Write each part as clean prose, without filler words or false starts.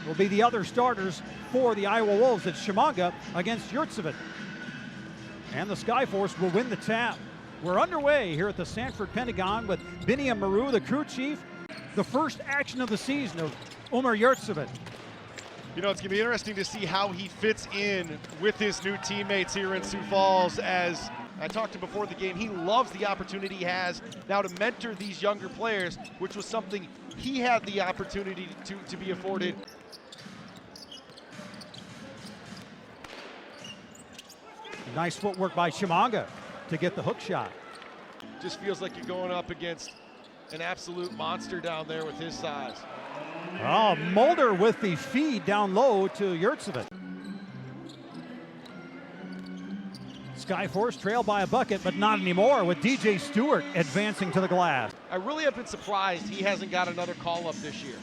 will be the other starters for the Iowa Wolves. It's Chimanga against Yurtseven. And the Skyforce will win the tap. We're underway here at the Stanford Pentagon with Biniam Maru, the crew chief. The first action of the season of Omer Yurtseven. You know, it's going to be interesting to see how he fits in with his new teammates here in Sioux Falls. As I talked to before the game, he loves the opportunity he has now to mentor these younger players, which was something he had the opportunity to be afforded. Nice footwork by Chimanga to get the hook shot. Just feels like you're going up against an absolute monster down there with his size. Oh, Mulder with the feed down low to Yurtseven. Skyforce trailed by a bucket, but not anymore, with DJ Stewart advancing to the glass. I really have been surprised he hasn't got another call up this year.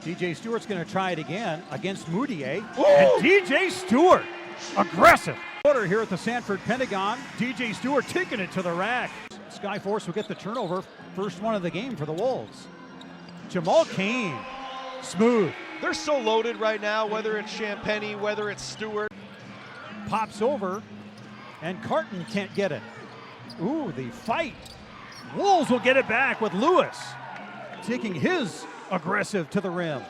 DJ Stewart's going to try it again against Mudiay. And DJ Stewart, aggressive. Here at the Stanford Pentagon, DJ Stewart taking it to the rack. Skyforce will get the turnover, first one of the game for the Wolves. Jamal Kane, smooth. They're so loaded right now, whether it's Champagny, whether it's Stewart. Pops over, and Carton can't get it. Ooh, the fight. Wolves will get it back with Lewis taking his aggressive to the rim.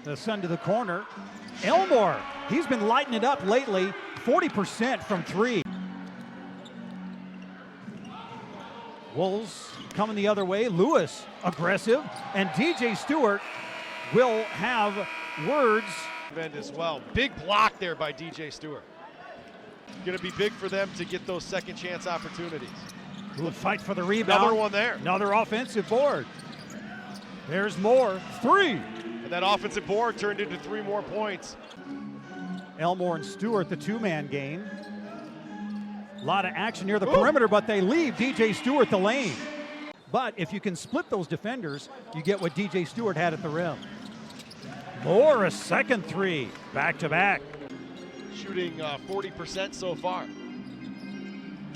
The sun to the corner. Elmore, he's been lighting it up lately, 40% from three. Wolves coming the other way. Lewis aggressive, and DJ Stewart will have words. As well. Big block there by DJ Stewart. Going to be big for them to get those second chance opportunities. Who would fight for the rebound. Another one there. Another offensive board. There's more. Three. And that offensive board turned into 3 more points. Elmore and Stewart, the two-man game. A lot of action near the perimeter, but they leave DJ Stewart the lane. But if you can split those defenders, you get what DJ Stewart had at the rim. Moore, a second three, back-to-back. Shooting 40% so far.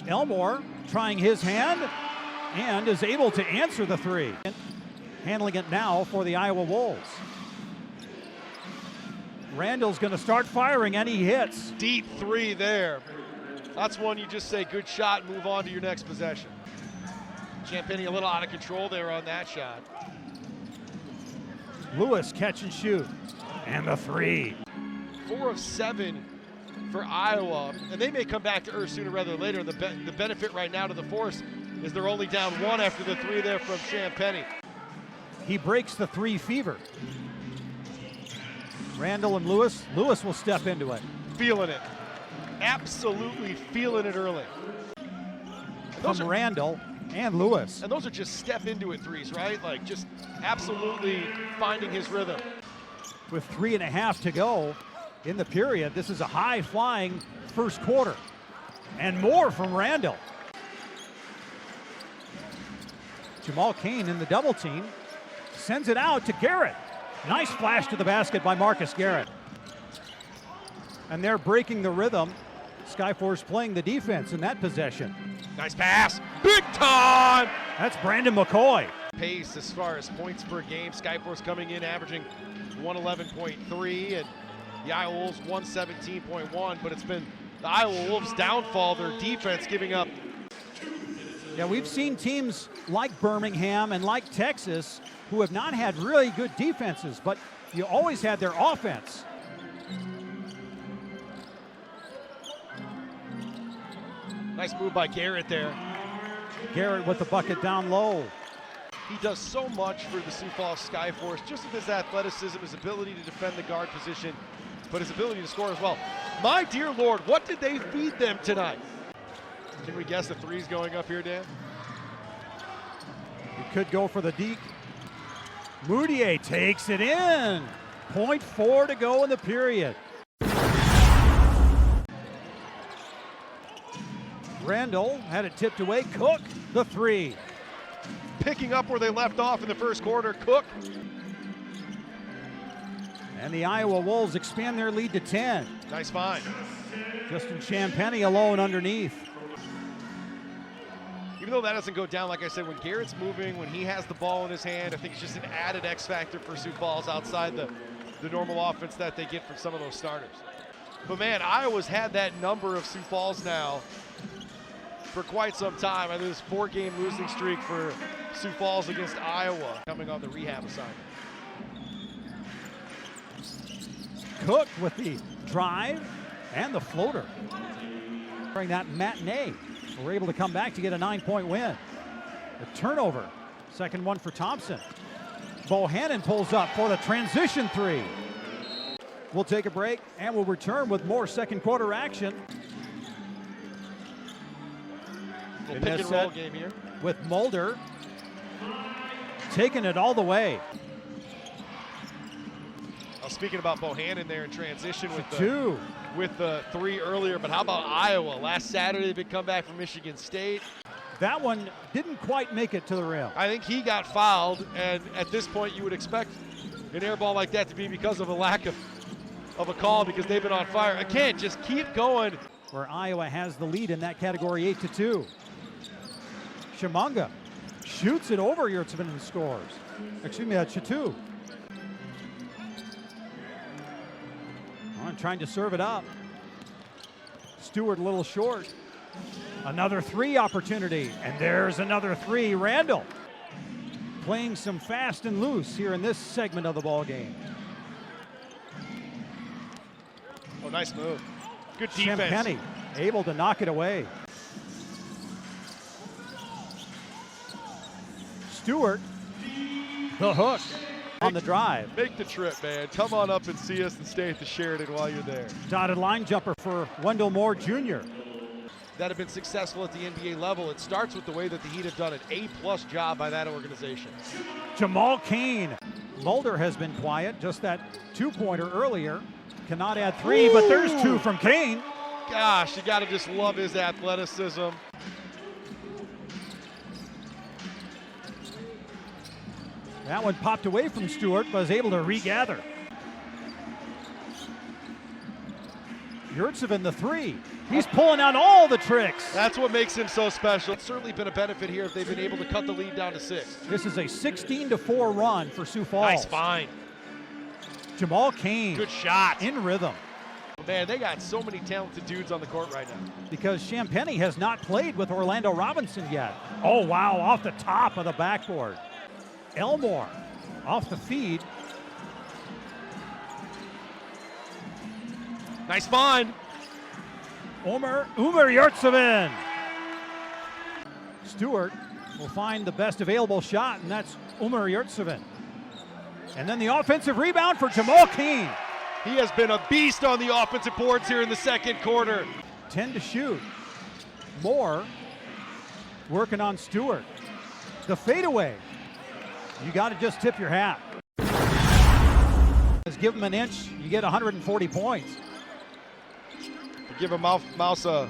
Elmore trying his hand and is able to answer the three. Handling it now for the Iowa Wolves. Randall's going to start firing, and he hits. Deep three there. That's one you just say good shot and move on to your next possession. Champagny a little out of control there on that shot. Lewis catch and shoot. And the three. 4 of 7 for Iowa, and they may come back to earth sooner rather than later. The benefit right now to the Force is they're only down 1 after the 3 there from Champagny. He breaks the 3 fever. Randall and Lewis. Lewis will step into it. Feeling it. Absolutely feeling it early. From Randall and Lewis. And those are just step into it threes, right? Like just absolutely finding his rhythm. With 3.5 to go in the period, this is a high-flying first quarter. And more from Randall. Jamal Kane in the double team. Sends it out to Garrett. Nice flash to the basket by Marcus Garrett. And they're breaking the rhythm. Skyforce playing the defense in that possession. Nice pass. Big time! That's Brandon McCoy. Pace as far as points per game. Skyforce coming in averaging 111.3 and the Iowa Wolves 117.1, but it's been the Iowa Wolves' downfall, their defense giving up. Yeah, we've seen teams like Birmingham and like Texas who have not had really good defenses, but you always had their offense. Nice move by Garrett there. Garrett with the bucket down low. He does so much for the Sioux Falls Skyforce, just with his athleticism, his ability to defend the guard position, but his ability to score as well. My dear Lord, what did they feed them tonight? Can we guess the three's going up here, Dan? It could go for the deke. Mudiay takes it in. 0.4 to go in the period. Randall had it tipped away. Cooke, the three. Picking up where they left off in the first quarter, Cooke. And the Iowa Wolves expand their lead to 10. Nice find. Justin Champagny alone underneath. even though that doesn't go down, like I said, when Garrett's moving, when he has the ball in his hand, I think it's just an added X factor for Sioux Falls outside the normal offense that they get from some of those starters. But man, Iowa's had that number of Sioux Falls now for quite some time. I think this 4-game losing streak for Sioux Falls against Iowa coming on the rehab assignment. Cooke with the drive and the floater. During that matinee, we're able to come back to get a 9-point win. The turnover, second one for Thompson. Bohannon pulls up for the transition 3. We'll take a break and we'll return with more second quarter action. We'll pick and roll game here. With Mulder taking it all the way. Speaking about Bohannon there in transition with the 3 earlier, but how about Iowa? Last Saturday they come back from Michigan State. That one didn't quite make it to the rim. I think he got fouled, and at this point you would expect an air ball like that to be because of a lack of a call, because they've been on fire. Again, just keep going. Where Iowa has the lead in that category 8-2. Shimunga shoots it over Yurtsevin and scores. Excuse me, that's Chatu. Trying to serve it up. Stewart a little short. Another 3 opportunity, and there's another 3. Randall playing some fast and loose here in this segment of the ball game. Oh, nice move. Good defense. Champagny able to knock it away. Stewart, the hook on the drive. Make the trip, man. Come on up and see us and stay at the Sheridan while you're there. Dotted line jumper for Wendell Moore Jr. That have been successful at the NBA level. It starts with the way that the Heat have done an A+ job by that organization. Jamal Cain. Mulder has been quiet, just that 2-pointer earlier. Cannot add 3, but there's 2 from Cain. Gosh, you gotta just love his athleticism. That one popped away from Stewart, but was able to regather. Yurtsevin the 3. He's pulling out all the tricks. That's what makes him so special. It's certainly been a benefit here if they've been able to cut the lead down to 6. This is a 16-4 run for Sioux Falls. Nice find. Jamal Cain. Good shot. In rhythm. Man, they got so many talented dudes on the court right now. Because Champagny has not played with Orlando Robinson yet. Oh, wow, off the top of the backboard. Elmore off the feed. Nice find. Umar Yurtsevin. Stewart will find the best available shot, and that's Umar Yurtsevin. And then the offensive rebound for Jamal Cain. He has been a beast on the offensive boards here in the second quarter. 10 to shoot. Moore working on Stewart. The fadeaway. You got to just tip your hat. Give him an inch, you get 140 points. Give a mouse a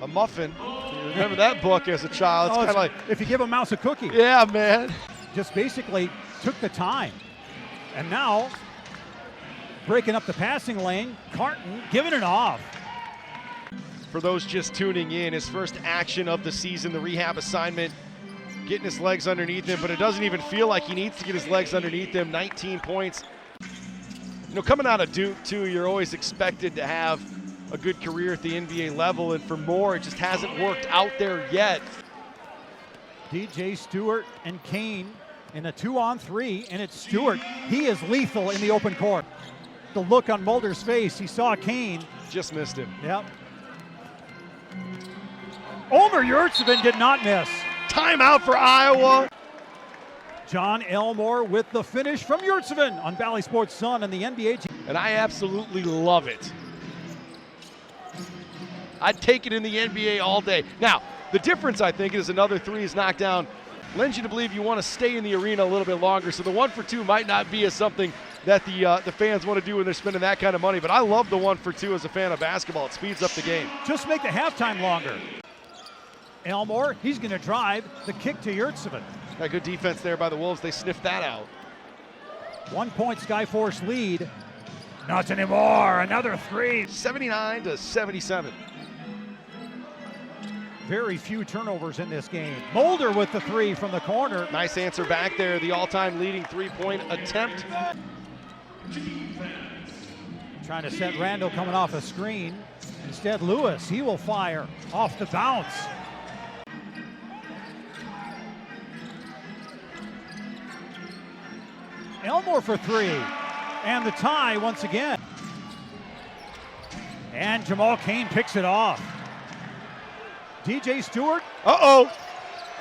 muffin. You remember that book as a child? It's kind of like if you give a mouse a cookie. Yeah, man. Just basically took the time. And now, breaking up the passing lane, Carton giving it off. For those just tuning in, his first action of the season, the rehab assignment, getting his legs underneath him, but it doesn't even feel like he needs to get his legs underneath him. 19 points. You know, coming out of Duke, too, you're always expected to have a good career at the NBA level, and for Moore, it just hasn't worked out there yet. DJ Stewart and Cain in a 2-on-3, and it's Stewart. He is lethal in the open court. The look on Mulder's face, he saw Cain. Just missed him. Yep. Umar Yurtsevin did not miss. Timeout for Iowa. John Elmore with the finish from Yurtsevin on Valley Sports Sun and the NBA. And I absolutely love it. I'd take it in the NBA all day. Now, the difference, I think, is another 3 is knocked down. Lends you to believe you want to stay in the arena a little bit longer. So the 1-for-2 might not be as something that the fans want to do when they're spending that kind of money. But I love the 1-for-2 as a fan of basketball. It speeds up the game. Just make the halftime longer. Elmore, he's going to drive the kick to Yurtsevin. Got good defense there by the Wolves. They sniffed that out. 1-point Skyforce lead. Not anymore. Another 3. 79-77. Very few turnovers in this game. Mulder with the three from the corner. Nice answer back there, the all-time leading three-point attempt. Trying to set Randall coming off a screen. Instead, Lewis, he will fire off the bounce. Elmore for three, and the tie once again. And Jamal Cain picks it off. DJ Stewart. Uh-oh.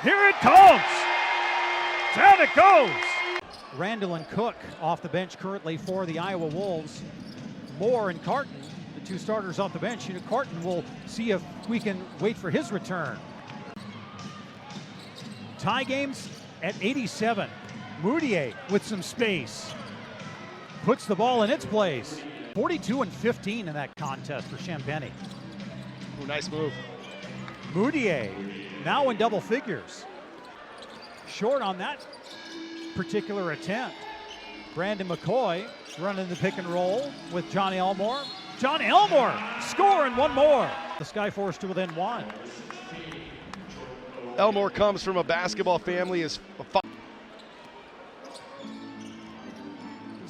Here it comes. Down it goes. Randall and Cooke off the bench currently for the Iowa Wolves. Moore and Carton, the two starters off the bench. Carton will see if we can wait for his return. Tie games at 87. Mudiay with some space. Puts the ball in its place. 42-15 in that contest for Champagny. Ooh, nice move. Mudiay now in double figures. Short on that particular attempt. Brandon McCoy running the pick and roll with John Elmore. John Elmore scoring one more. The Skyforce to within one. Elmore comes from a basketball family. It's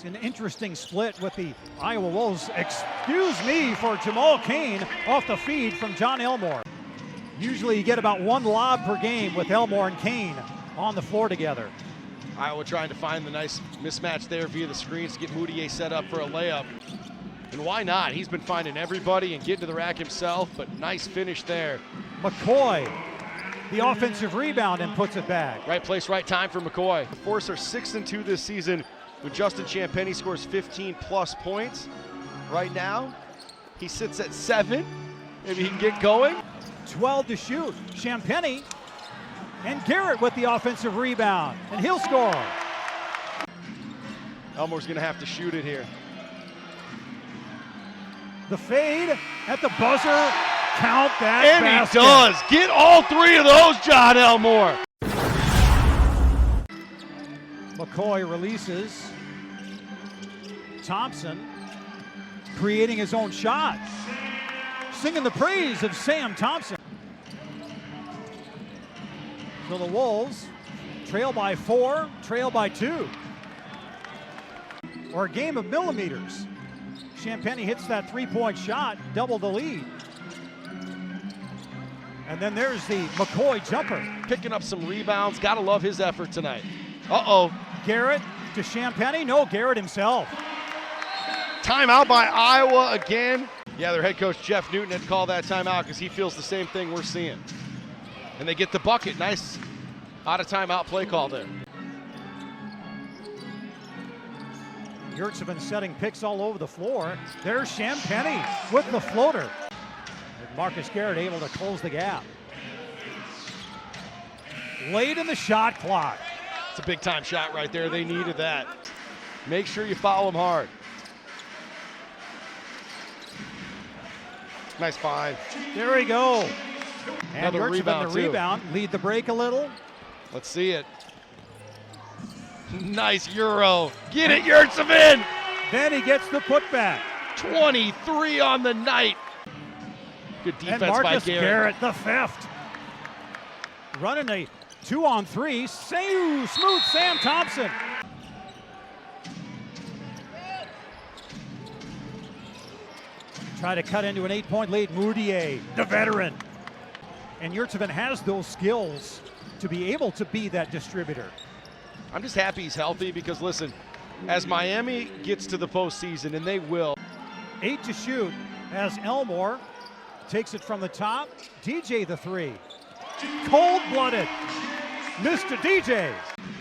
an interesting split with the Iowa Wolves. Excuse me for Jamal Cain off the feed from John Elmore. Usually you get about one lob per game with Elmore and Cain on the floor together. Iowa trying to find the nice mismatch there via the screens to get Mudiay set up for a layup. And why not? He's been finding everybody and getting to the rack himself, but nice finish there. McCoy, the offensive rebound, and puts it back. Right place, right time for McCoy. The Force are 6-2 this season when Justin Champagny scores 15-plus points. Right now, he sits at 7. Maybe he can get going. 12 to shoot. Champagny and Garrett with the offensive rebound, and he'll score. Elmore's going to have to shoot it here. The fade at the buzzer. Count that and basket. He does. Get all three of those, John Elmore. McCoy releases. Thompson creating his own shot. Singing the praise of Sam Thompson. So the Wolves trail by 4, trail by 2. Or a game of millimeters. Champagny hits that three-point shot, double the lead. And then there's the McCoy jumper. Picking up some rebounds. Gotta love his effort tonight. Uh-oh. Garrett to Champagny. No, Garrett himself. Timeout by Iowa again. Yeah, their head coach Jeff Newton had called that timeout because he feels the same thing we're seeing. And they get the bucket. Nice out of timeout play call there. Yurts have been setting picks all over the floor. There's Champagny with the floater. And Marcus Garrett able to close the gap. Late in the shot clock. It's a big time shot right there. They needed that. Make sure you foul them hard. Nice find. There we go. And Another rebound, the rebound. Lead the break a little. Let's see it. Nice Euro. Get it, Yurtsevin! Then he gets the putback. 23 on the night. Good defense and Marcus by Garrett, the theft. Running a 2-on-3. Smooth Sam Thompson. Try to cut into an 8-point lead. Mudiay, the veteran. And Yurtsevin has those skills to be able to be that distributor. I'm just happy he's healthy because, listen, as Miami gets to the postseason, and they will. 8 to shoot as Elmore takes it from the top. DJ the three. Cold-blooded. Mr. DJ.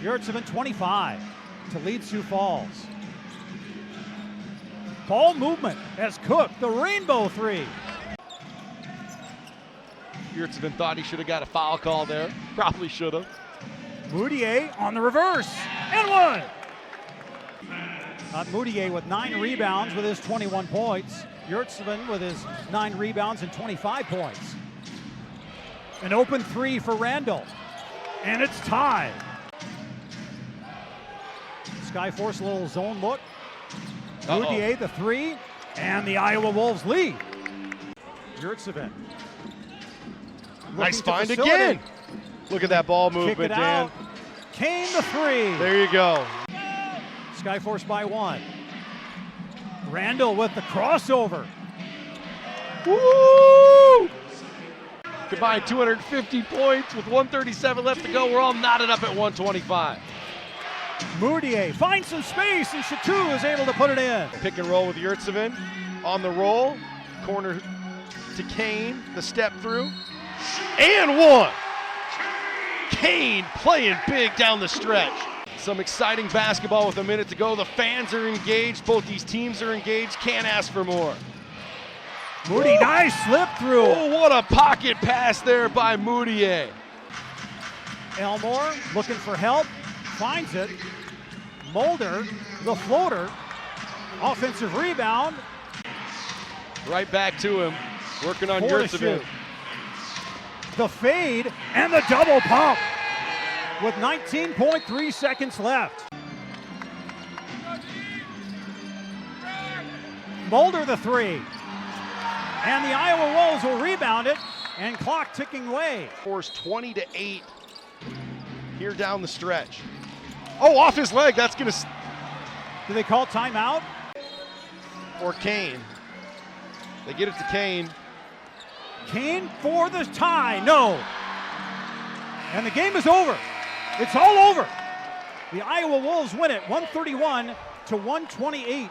Yurtsevin 25 to lead Sioux Falls. Ball movement as Cooke, the rainbow three. Yurtsevin thought he should have got a foul call there. Probably should have. Mudiay on the reverse, and one. Mudiay with 9 rebounds with his 21 points. Yurtsevin with his 9 rebounds and 25 points. An open three for Randall, and it's tied. Skyforce, a little zone look. Mudiay the three, and the Iowa Wolves lead. Yurtsevin Nice find again. Look at that ball movement, Dan. Out. Kane the three. There you go. Skyforce by 1. Randall with the crossover. Woo! Combined 250 points with 137 left to go. We're all knotted up at 125. Mudiay finds some space, and Chateau is able to put it in. Pick and roll with Yurtsevin. On the roll. Corner to Kane. The step through. And one. Kane playing big down the stretch. Some exciting basketball with a minute to go. The fans are engaged. Both these teams are engaged. Can't ask for more. Moody, nice slip through. Oh, what a pocket pass there by Mudiay. Elmore looking for help, finds it. Mulder, the floater, offensive rebound. Right back to him, working on Yurtsevin. The fade and the double pump with 19.3 seconds left. Mulder the three. And the Iowa Wolves will rebound it, and clock ticking away. Force 20-8 here down the stretch. Oh, off his leg. That's going to... Do they call timeout? Or Kane. They get it to Kane. Kane for the tie. No. And the game is over. It's all over. The Iowa Wolves win it 131-128.